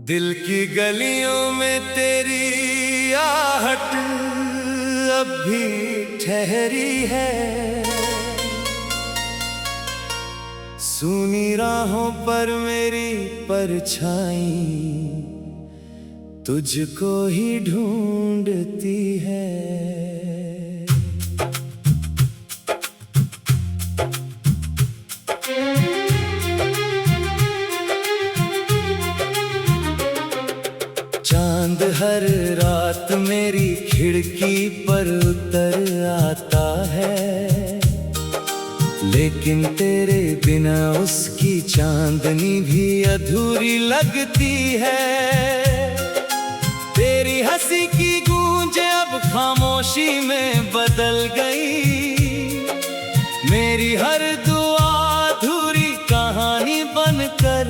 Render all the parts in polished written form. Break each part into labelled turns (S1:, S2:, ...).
S1: दिल की गलियों में तेरी आहट अब भी ठहरी है। सूनी राहों पर मेरी परछाई तुझको ही ढूंढती है। चांद हर रात मेरी खिड़की पर उतर आता है, लेकिन तेरे बिना उसकी चांदनी भी अधूरी लगती है। तेरी हंसी की गूंज अब खामोशी में बदल गई, मेरी हर दुआ अधूरी कहानी बनकर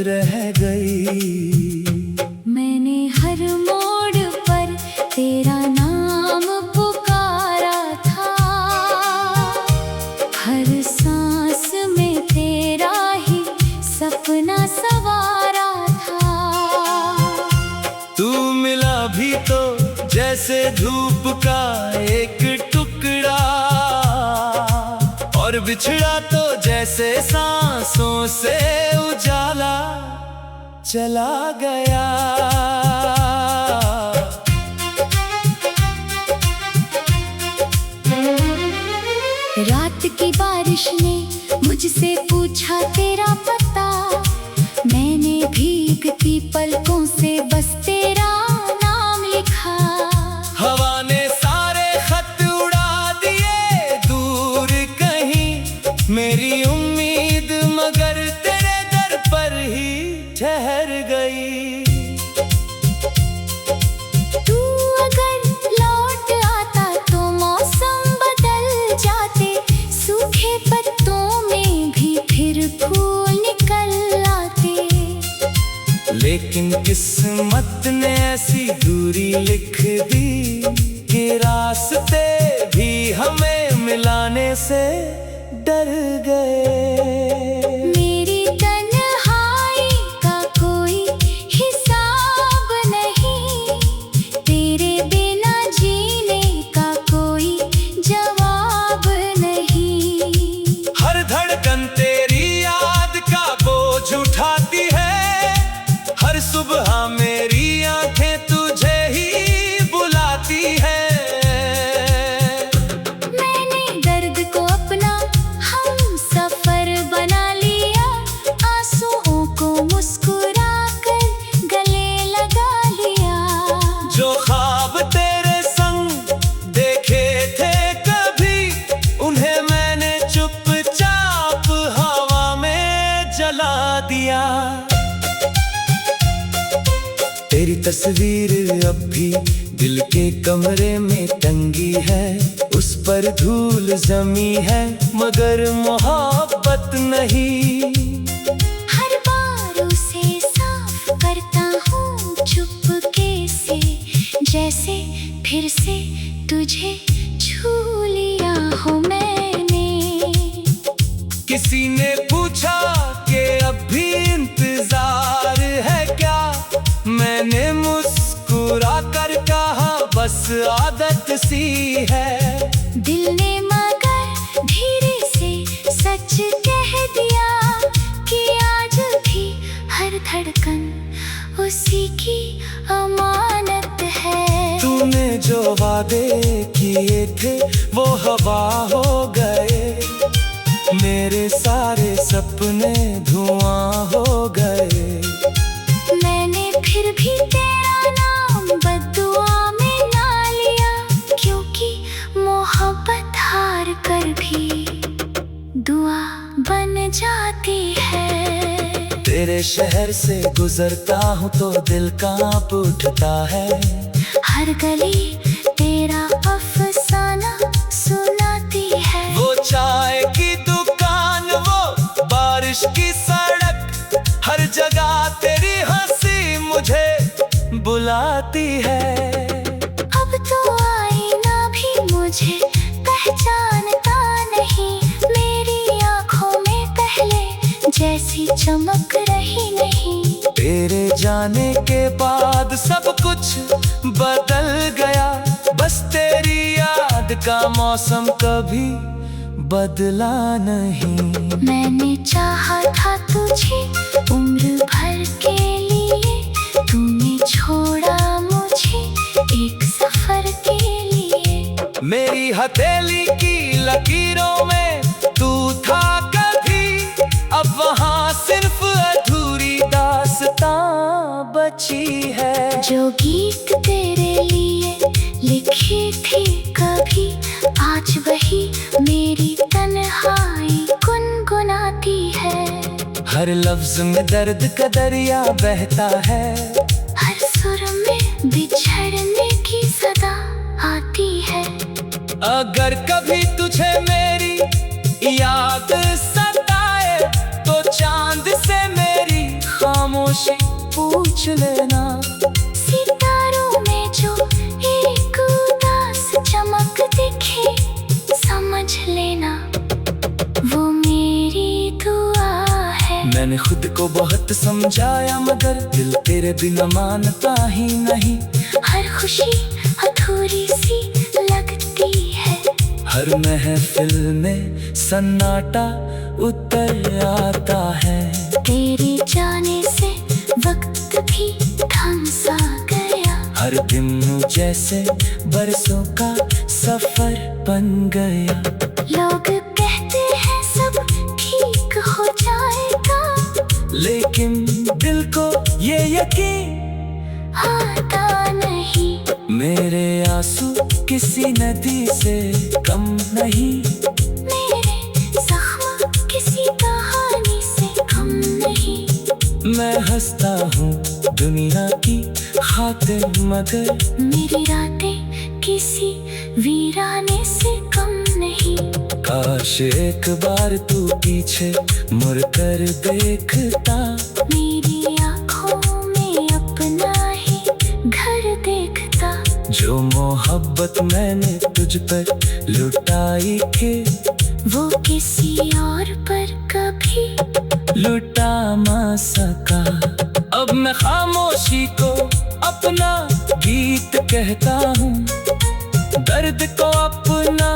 S1: रह गई।
S2: मैंने हर मोड़ पर तेरा नाम पुकारा था, हर सांस में तेरा ही सपना सवारा था।
S1: तू मिला भी तो जैसे धूप का एक टुकड़ा, और बिछड़ा तो जैसे सांसों से उजाला चला गया।
S2: रात की बारिश ने मुझसे पूछा तेरा पता, मैंने भीगती पलकों से बस तेरा नाम लिखा।
S1: हवा ने सारे खत उड़ा दिए दूर कहीं, मेरी उम्मीद मगर तेरे दर पर ही ठहर गई।
S2: तू अगर लौट आता तो मौसम बदल जाते, सूखे पत्तों में भी फिर फूल निकल आते।
S1: लेकिन किस्मत ने ऐसी दूरी लिख दी कि रास्ते भी हमें मिलाने से डर गए।
S2: मेरी तन्हाई का कोई हिसाब नहीं, तेरे बिना जीने का कोई जवाब नहीं।
S1: हर धड़कन तेरी याद का बोझ उठाती है, हर सुबह मेरी आंखें तुझे ही बुलाती है।
S2: मैंने दर्द को अपना हम सफर बना लिया, आंसुओं को मुस्कुरा कर गले लगा लिया।
S1: जो ख्वाब तेरे संग देखे थे कभी, उन्हें मैंने चुपचाप हवा में जला दिया। तेरी तस्वीर अब भी दिल के कमरे में टंगी है, उस पर धूल जमी है मगर मोहब्बत नहीं।
S2: हर बार उसे साफ करता हूँ चुपके से, जैसे फिर से तुझे छू लिया हो मैंने।
S1: किसी ने पूछा कि अब भी इंतजार है क्या, मैंने मुस्कुरा कर कहा बस आदत सी है।
S2: दिल ने मगर धीरे से सच कह दिया कि आज भी हर धड़कन उसी की अमानत है।
S1: तूने जो वादे किए थे वो हवा हो गए, मेरे सारे सपने धुआं हो गए।
S2: मैंने फिर भी तेरा नाम बद्दुआ में ना लिया, क्योंकि मोहब्बत हार कर भी दुआ बन जाती है।
S1: तेरे शहर से गुजरता हूँ तो दिल कांप उठता है,
S2: हर गली तेरा अफसाना सुनाती है।
S1: वो चाय की दुकान, वो बारिश की सड़क, हर जगह तेरी हंसी मुझे बुलाती है।
S2: अब तो आईना भी मुझे पहचानता नहीं, मेरी आँखों में पहले जैसी चमक रही नहीं।
S1: तेरे जाने के बाद सब कुछ बदल गया। बस तेरी याद का मौसम कभी बदला नहीं।
S2: मैंने चाहा था तुझे उम्र भर के लिए, तूने छोड़ा मुझे एक सफर के लिए।
S1: मेरी हथेली की लकीरों में तू था कभी, अब वहाँ सिर्फ अधूरी दास्तां बची है।
S2: जो गीत तेरे लिए लिखी थी कभी, आज वही मेरी तन्हाई गुनगुनाती है।
S1: हर लफ्ज में दर्द का दरिया बहता है,
S2: हर सुर में बिछड़ने की सदा आती है।
S1: अगर कभी तुझे मेरी याद सताए तो चांद से मेरी खामोशी पूछ लेना।
S2: सितारों में जो एक उदास चमक दिखे, समझ लेना वो मेरी दुआ है।
S1: मैंने खुद को बहुत समझाया मगर दिल तेरे बिना मानता ही नहीं।
S2: हर खुशी अधूरी सी लगती है,
S1: हर महफिल में सन्नाटा उतर आता है।
S2: तेरे जाने से वक्त भी थम सा गया,
S1: हर दिन जैसे बरसों का सफर बन गया।
S2: लोग कहते हैं सब ठीक हो जाएगा,
S1: लेकिन दिल को ये यकीन
S2: आता नहीं।
S1: मेरे आंसू किसी नदी से कम नहीं,
S2: मेरे जख्म किसी कहानी से कम नहीं।
S1: मैं हंसता हूँ दुनिया की खातिर मगर
S2: मेरी रातें किसी वीराने से कम नहीं।
S1: काश एक बार तू पीछे मुड़ कर देखता,
S2: मेरी आँखों में अपना ही घर देखता।
S1: जो मोहब्बत मैंने तुझ पर लुटाई थी
S2: वो किसी और पर कभी
S1: लुटा ना सका। अब मैं खामोशी को अपना गीत कहता हूँ, दर्द को अपना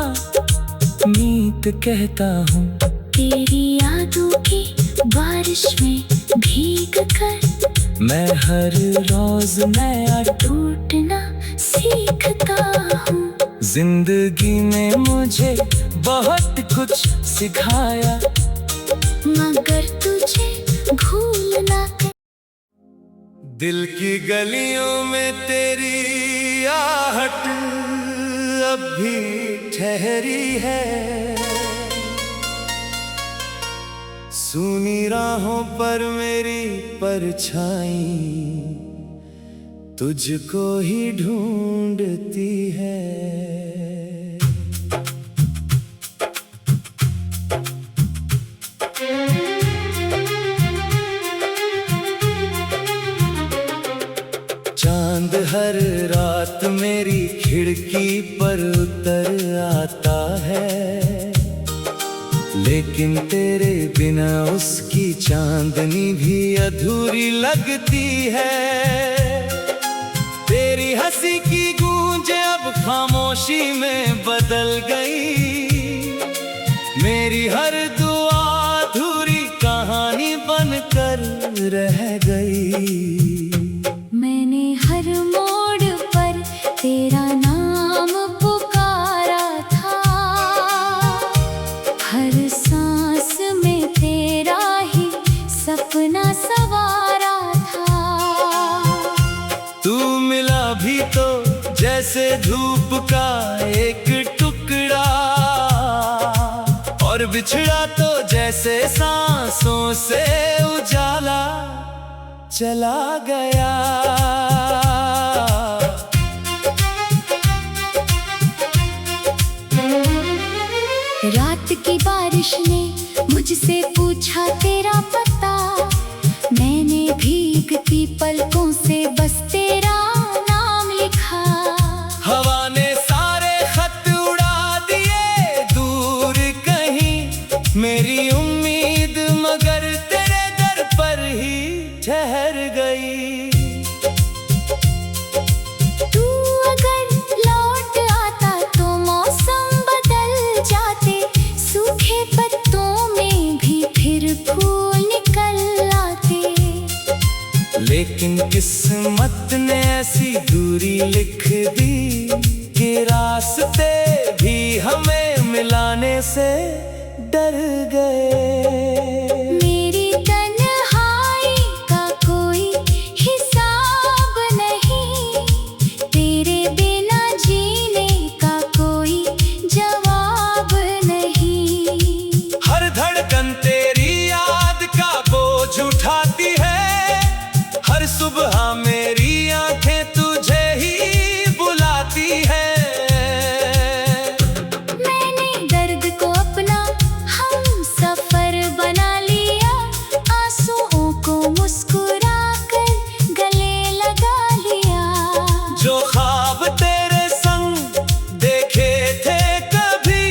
S1: मीत कहता हूँ।
S2: तेरी यादों की बारिश में भीग कर
S1: मैं हर रोज नया
S2: टूटना सीखता हूँ।
S1: जिंदगी ने मुझे बहुत कुछ सिखाया,
S2: मगर तुझे भूलना
S1: दिल की गलियों में तेरी आहट अब भी ठहरी है। सूनी राहों पर मेरी परछाई तुझको ही ढूंढती है। चांद हर रात मेरी खिड़की पर उतर आता है, लेकिन तेरे बिना उसकी चांदनी भी अधूरी लगती है। तेरी हंसी की गूंज अब खामोशी में बदल गई, मेरी हर दुआ अधूरी कहानी बनकर रह गई।
S2: मैंने हर मोड़ पर तेरा नाम पुकारा था, हर सांस में तेरा ही सपना सवारा था।
S1: तू मिला भी तो जैसे धूप का एक टुकड़ा, और बिछड़ा तो जैसे सांसों से उजाला चला गया।
S2: रात की बारिश ने मुझसे पूछा तेरा पता, मैंने भीगती पलकों से बस तेरा नाम लिखा।
S1: हवा ने सारे खत उड़ा दिए दूर कहीं, मेरी उम्मीद मगर तेरे दर पर ही ठहर गई।
S2: तू अगर लौट आता तो मौसम बदल जाते, सूखे पत्तों में भी फिर फूल निकल आते।
S1: लेकिन किस्मत ने ऐसी दूरी लिख दी कि रास्ते भी हमें मिलाने से डर गए।
S2: मेरी तन्हाई का कोई हिसाब नहीं, तेरे बिना जीने का कोई जवाब नहीं।
S1: हर धड़कन तेरी याद का बोझ उठाती है, हर सुबह मेरी आंखें तुझे ही बुलाती है।
S2: मैंने दर्द को अपना हम सफर बना लिया, आंसुओं को मुस्कुरा कर गले लगा लिया।
S1: जो ख्वाब तेरे संग देखे थे कभी,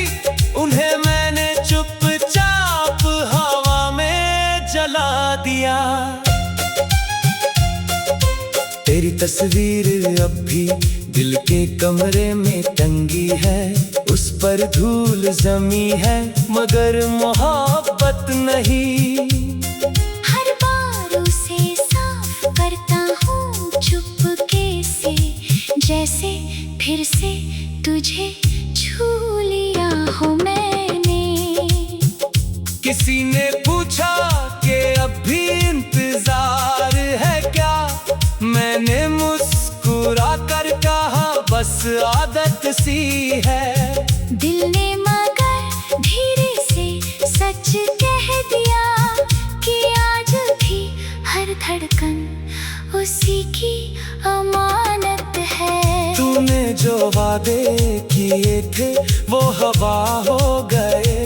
S1: उन्हें मैंने चुपचाप हवा में जला दिया। तेरी तस्वीर अब भी दिल के कमरे में टंगी है, उस पर धूल जमी है मगर मोहब्बत नहीं।
S2: हर बार उसे साफ करता हूँ चुपके से, जैसे फिर से तुझे छू लिया हो मैंने।
S1: किसी ने पूछा कि अब भी इंतजार है क्या, मैंने मुस्कुरा कर कहा बस आदत सी है।
S2: दिल ने मगर धीरे से सच कह दिया कि आज भी हर धड़कन उसी की अमानत है।
S1: तूने जो वादे किए थे वो हवा हो गए,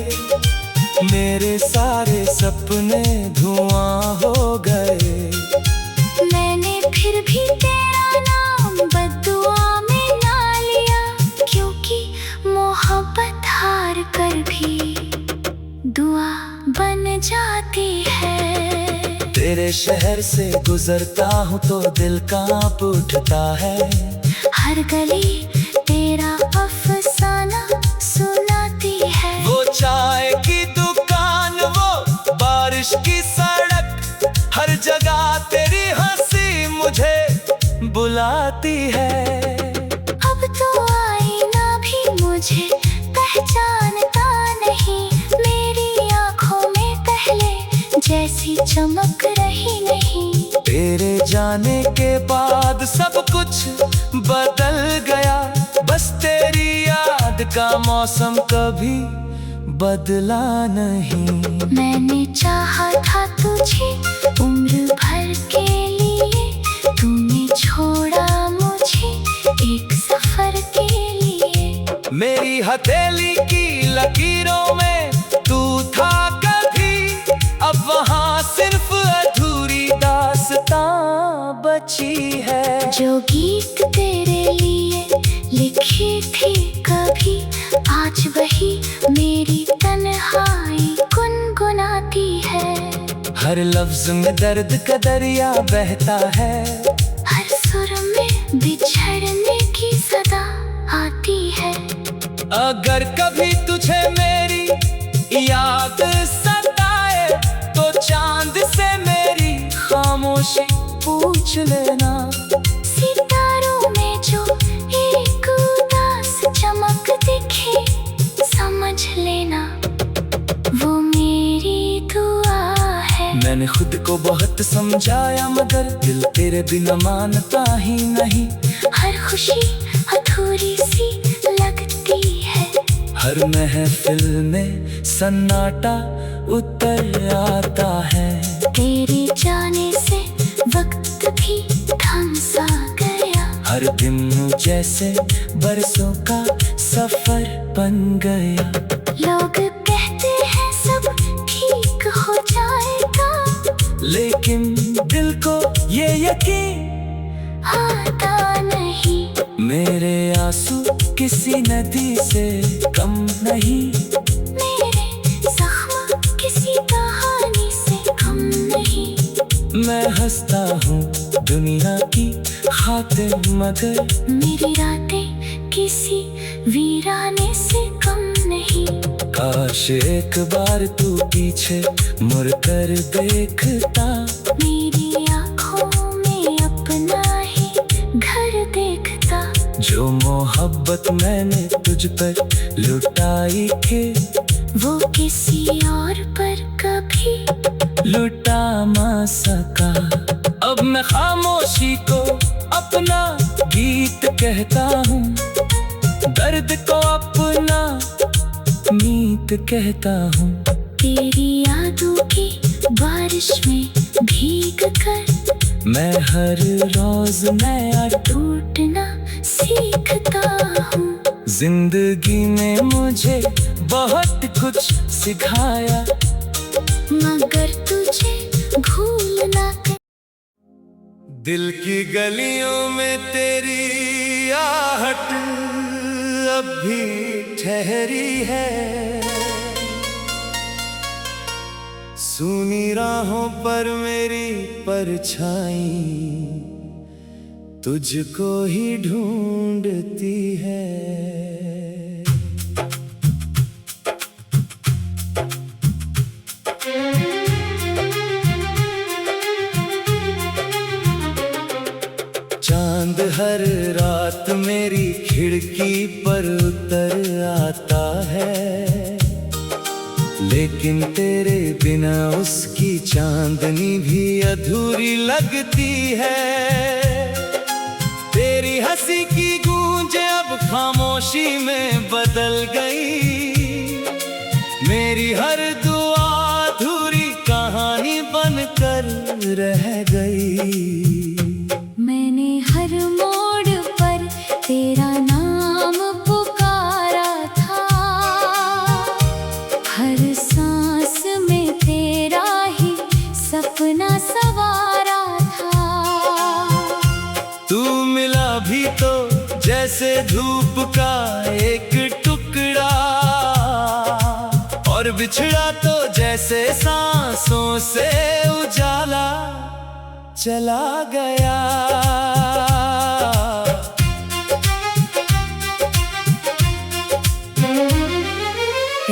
S1: मेरे सारे सपने धुआं हो गए।
S2: मैंने फिर भी तेरा नाम बद्दुआ में ना लिया, क्योंकि मोहब्बत हार कर भी दुआ बन जाती है।
S1: तेरे शहर से गुजरता हूँ तो दिल कांप उठता है,
S2: हर गली तेरा अफसाना सुनाती है।
S1: वो चाय की दुकान, वो बारिश की सड़क, हर जगह तेरी हंसी मुझे बुलाती है।
S2: अब तो आईना भी मुझे पहचानता नहीं, मेरी आंखों में पहले जैसी चमक रही नहीं।
S1: तेरे जाने के बाद सब कुछ बदल गया, बस तेरी याद का मौसम कभी बदला नहीं।
S2: मैंने चाहा था तुझे उम्र भर के लिए, तूने छोड़ा मुझे एक सफर के लिए।
S1: मेरी हथेली की लकीरों में तू था कभी, अब वहाँ सिर्फ अधूरी दास्तां बची है।
S2: जो गीत तेरे लिए लिखी थी कभी, आज वही मेरी तन्हाई गुनगुनाती है।
S1: हर लफ्ज में दर्द का दरिया बहता है,
S2: हर सुर में बिछड़ने की सदा आती है।
S1: अगर कभी तुझे मेरी याद सताए तो चांद से मेरी खामोशी पूछ लेना।
S2: सितारों में जो एक उदास चमक दिखे, समझ लेना वो मेरी दुआ है।
S1: मैंने खुद को बहुत समझाया मगर दिल तेरे बिना मानता ही नहीं।
S2: हर खुशी अधूरी सी लगती है,
S1: हर महफिल में सन्नाटा उतर आता है।
S2: तेरे जाने से वक्त भी थम सा गया,
S1: हर दिन जैसे बरसों का सफर बन गया।
S2: लोग कहते हैं सब ठीक हो जाएगा,
S1: लेकिन दिल को ये यकीन
S2: आता नहीं।
S1: मेरे आंसू किसी नदी से कम नहीं,
S2: मेरे जख्म किसी कहानी से कम नहीं।
S1: मैं हंसता हूँ दुनिया की खातिर, मगर
S2: मेरी रातें किसी वीराने से कम नहीं।
S1: काश एक बार तू पीछे मुड़ कर देखता,
S2: मेरी आँखों में अपना ही घर देखता।
S1: जो मोहब्बत मैंने तुझ पर लुटाई थी,
S2: वो किसी और पर कभी
S1: लुटा ना सका। अब मैं खामोशी को अपना गीत कहता हूँ, दर्द को अपना मीत कहता हूँ।
S2: तेरी यादों की बारिश में भीग कर
S1: मैं हर रोज नया
S2: टूटना सीखता हूँ।
S1: जिंदगी ने मुझे बहुत कुछ सिखाया,
S2: मगर तुझे भूलना
S1: दिल की गलियों में तेरी आहट अब भी ठहरी है। सूनी राहों पर मेरी परछाई तुझको ही ढूंढती है। चांद हर रात मेरी खिड़की पर उतर आता है, लेकिन तेरे बिना उसकी चांदनी भी अधूरी लगती है। तेरी हंसी की गूंज अब खामोशी में बदल गई, मेरी हर दुआ अधूरी कहानी बनकर रह गई।
S2: मैंने हर मोड़ पर तेरा नाम पुकारा था, हर सांस में तेरा ही सपना सवारा था।
S1: तू मिला भी तो जैसे धूप का एक टुकड़ा, और बिछड़ा तो जैसे सांसों से उजाला चला गया।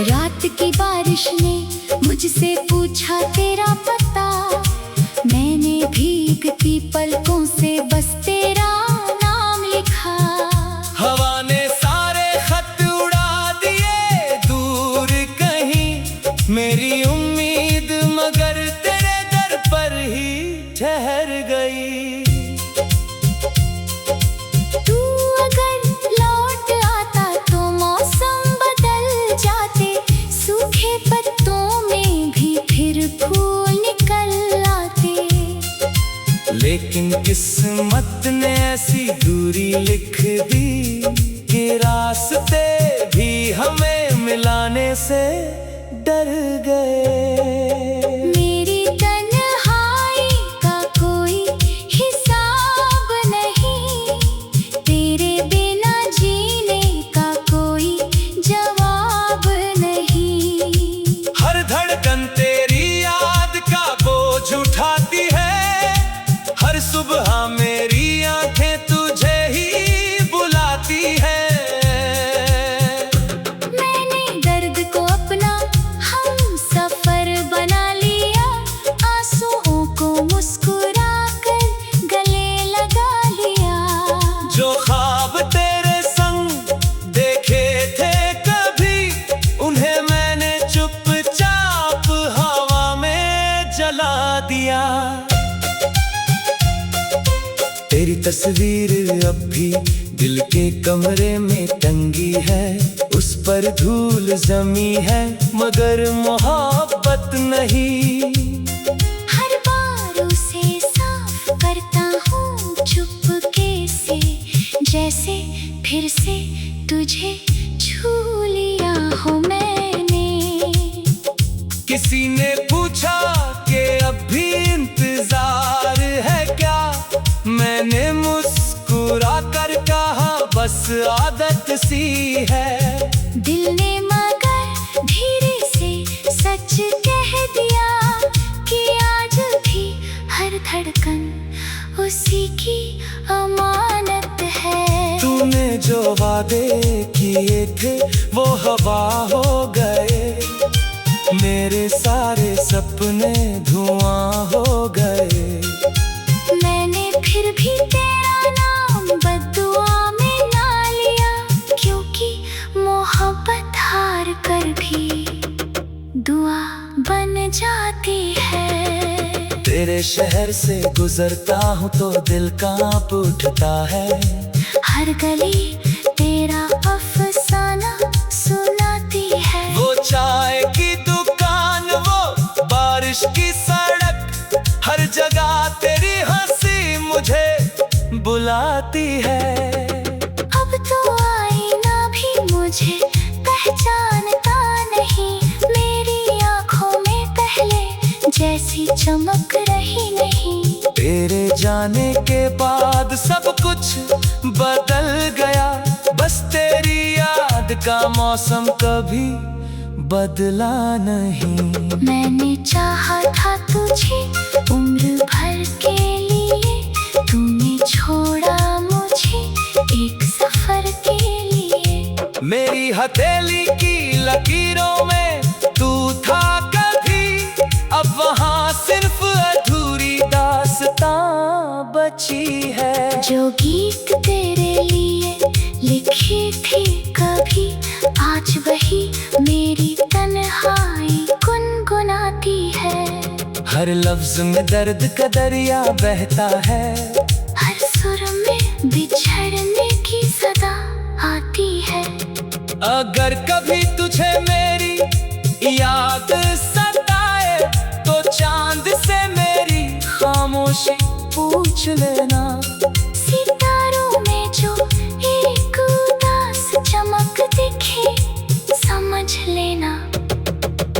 S2: रात की बारिश ने मुझसे पूछा तेरा पता, मैंने भीगती पलकों से बस तेरा नाम लिखा।
S1: हवा ने सारे खत उड़ा दिए दूर कहीं, मेरी उम्मीद मगर तेरे दर पर ही ठहर गई।
S2: तू अगर लौट आता तो मौसम बदल जाते, सूखे पत्तों में भी फिर फूल निकल आते।
S1: लेकिन किस्मत ने ऐसी दूरी लिख दी कि रास्ते भी हमें मिलाने से डर गए।
S2: मेरी तन्हाई का कोई हिसाब नहीं, तेरे बिना जीने का कोई जवाब नहीं।
S1: हर धड़कन तेरी याद का बोझ उठाती है, हर सुबह मेरी आंखें तुझे ही बुलाती है।
S2: मैंने दर्द को अपना हम सफर बना लिया, आंसुओं को मुस्कुरा कर गले लगा लिया।
S1: जो ख्वाब तेरे संग देखे थे कभी, उन्हें मैंने चुपचाप हवा में जला दिया। तेरी तस्वीर अब भी दिल के कमरे में टंगी है, उस पर धूल जमी है मगर मोहब्बत नहीं।
S2: हर बार उसे साफ करता हूँ चुपके से, जैसे फिर से तुझे छू लिया हो मैंने।
S1: किसी ने पूछा कि अब भी इंतजार है क्या, मैंने मुस्कुरा कर कहा बस आदत सी है।
S2: दिल ने मगर धीरे से सच कह दिया कि आज भी हर उसी की अमानत है।
S1: तूने जो वादे किए थे वो हवा हो गए, मेरे सारे सपने धुआं हो गए।
S2: मैंने फिर भी तेरा नाम बद्दुआ में ना लिया, क्योंकि मोहब्बत हार कर भी दुआ बन जाती है।
S1: तेरे शहर से गुजरता हूँ तो दिल कांप उठता है।
S2: हर गली तेरा अफसाना सुनाती है।
S1: वो चाय की दुकान, वो बारिश की सड़क, हर जगह तेरी हंसी मुझे बुलाती है।
S2: अब तो आईना भी मुझे पहचानता नहीं, मेरी आंखों में पहले जैसी चमक रही नहीं।
S1: तेरे जाने के बाद सब कुछ बदल गया, बस तेरी याद का मौसम कभी बदला नहीं।
S2: मैंने चाहा था तुझे उम्र भर के लिए, तूने छोड़ा मुझे एक सफर के लिए।
S1: मेरी हथेली की लकीरों में तू था कभी, अब वहाँ सिर्फ अधूरी दास्तां बची है।
S2: जो गीत तेरे लिए लिखी थी कभी, आज वही मेरी तन्हाई गुनगुनाती है।
S1: हर लफ्ज में दर्द का दरिया बहता है,
S2: हर सुर में बिछड़ने की सदा आती है।
S1: अगर कभी तुझे मेरी याद सताए तो चांद से मेरी खामोशी पूछ लेना।
S2: सितारों में जो एक उदास चमक दिखे, समझ लेना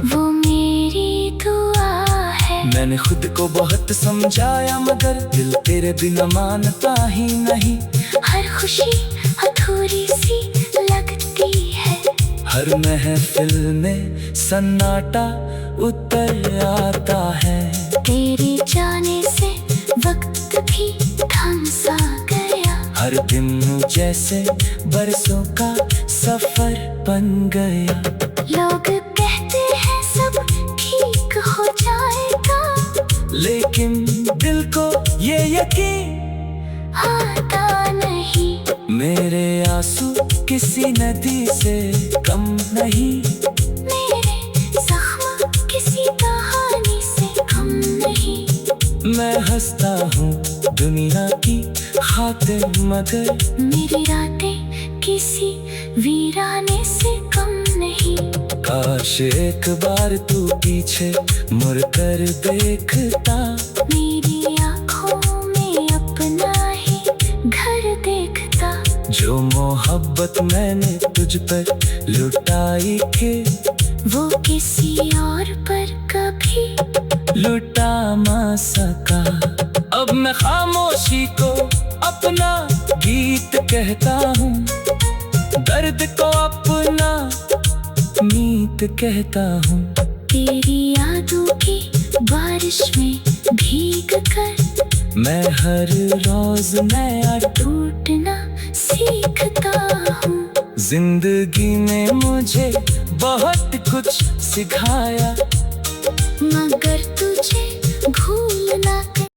S2: वो मेरी दुआ है।
S1: मैंने खुद को बहुत समझाया मगर दिल तेरे बिना मानता ही नहीं।
S2: हर खुशी अधूरी सी लगती है।
S1: हर महफिल में सन्नाटा उतर आता है।
S2: तेरे जाने से वक्त भी थम सा गया।
S1: हर दिन जैसे बरसों का सफर बन गया।
S2: लोग कहते हैं सब ठीक हो जाएगा,
S1: लेकिन दिल को ये यकीन
S2: आता नहीं।
S1: मेरे आंसू किसी नदी से कम नहीं,
S2: मेरे जख्म किसी कहानी से कम नहीं।
S1: मैं हंसता हूँ दुनिया की खातिर मगर
S2: मेरी रातें किसी वीराने से कम नहीं।
S1: काश एक बार तू पीछे मुड़ कर देखता,
S2: मेरी आँखों में अपना ही घर देखता।
S1: जो मोहब्बत मैंने तुझ पर लुटाई थी
S2: वो किसी और पर कभी
S1: लुटा ना सका। अब मैं खामोशी को अपना गीत कहता हूँ, दर्द को अपना मीत कहता हूँ।
S2: तेरी यादों की बारिश में भीग कर
S1: मैं हर रोज नया
S2: टूटना सीखता हूँ।
S1: जिंदगी ने मुझे बहुत कुछ सिखाया,
S2: मगर तुझे भूलना